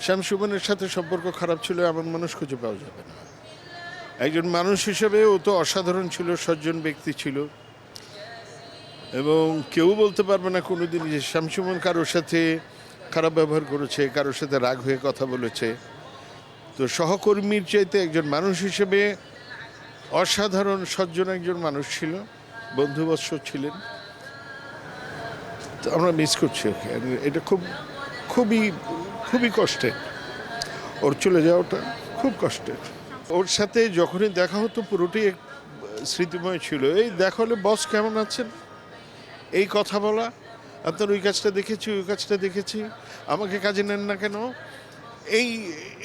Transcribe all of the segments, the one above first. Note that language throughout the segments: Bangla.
শামসুমনের সাথে সম্পর্ক খারাপ ছিল এমন মানুষ খুঁজে পাওয়া যাবে না। একজন মানুষ হিসেবে ও তো অসাধারণ ছিল, সজ্জন ব্যক্তি ছিল, এবং কেউ বলতে পারবে না কোনোদিন যে শামসুমন কারোর সাথে খারাপ ব্যবহার করেছে, কারোর সাথে রাগ হয়ে কথা বলেছে। তো সহকর্মীর চাইতে একজন মানুষ হিসেবে অসাধারণ সজ্জন একজন মানুষ ছিল, বন্ধুবৎস ছিলেন। তো আমরা মিস করছি ওকে। এটা খুবই খুবই কষ্টের, ওর চলে যাওয়াটা খুব কষ্টের। ওর সাথে যখনই দেখা হতো পুরোটাই স্মৃতিময় ছিল। এই দেখা হলে, বস কেমন আছেন, এই কথা বলা, আপনার ওই কাজটা দেখেছি, ওই কাজটা দেখেছি, আমাকে কাজে নেন না কেন, এই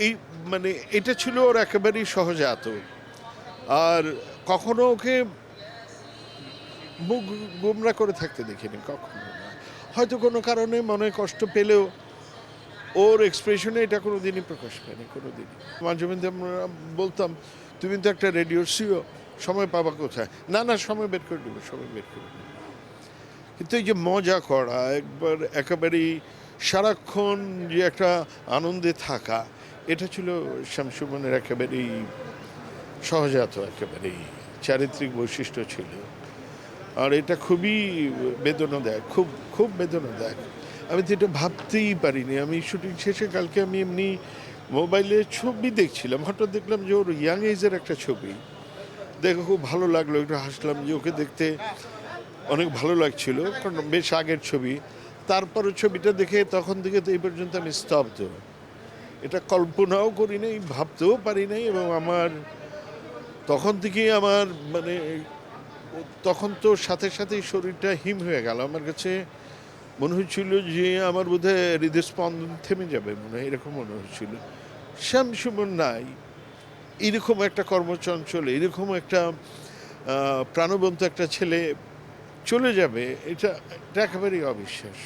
এই মানে এটা ছিল ওর একেবারেই সহজাত। আর কখনো ওকে মুখ গোমরা করে থাকতে দেখিনি, কখনো না। হয়তো কোনো কারণে মনে কষ্ট পেলেও ওর এক্সপ্রেশনে এটা কোনো দিনই প্রকাশ পায়নি, কোনো দিনই। মাঝে মধ্যে আমরা বলতাম, তুমি তো একটা রেডিওর সিও, সময় পাবা কোথায়? না না, সময় বের করে দেবো, সময় বের করে দেবো। কিন্তু এই যে মজা করা, একবার একেবারেই সারাক্ষণ যে একটা আনন্দে থাকা, এটা ছিল শামসুমনের একেবারেই সহজাত, একেবারেই চারিত্রিক বৈশিষ্ট্য ছিল। আর এটা খুবই বেদনাদায়ক, খুব খুব বেদনাদায়ক। আমি তো এটা ভাবতেই পারিনি। আমি শুটিং শেষে কালকে আমি এমনি মোবাইলে ছবি দেখছিলাম, হঠাৎ দেখলাম যে ওর ইয়াং এজের একটা ছবি, দেখে খুব ভালো লাগলো, একটু হাসলাম যে ওকে দেখতে অনেক ভালো লাগছিল, কারণ বেশ আগের ছবি। তারপরে ছবিটা দেখে তখন থেকে তো এই পর্যন্ত আমি স্তব্ধ। এটা কল্পনাও করি নাই, ভাবতেও পারি নাই, এবং আমার তখন থেকেই আমার মানে তখন তো সাথে সাথেই শরীরটা হিম হয়ে গেল। আমার কাছে মনে হচ্ছিল যে আমার বোধহয় হৃদস্পন্দন থেমে যাবে, মনে হয় এরকম মনে হচ্ছিল। শামসুমন নাই, এরকম একটা কর্মচঞ্চল, এরকম একটা প্রাণবন্ত একটা ছেলে চলে যাবে, এটা একেবারেই অবিশ্বাস।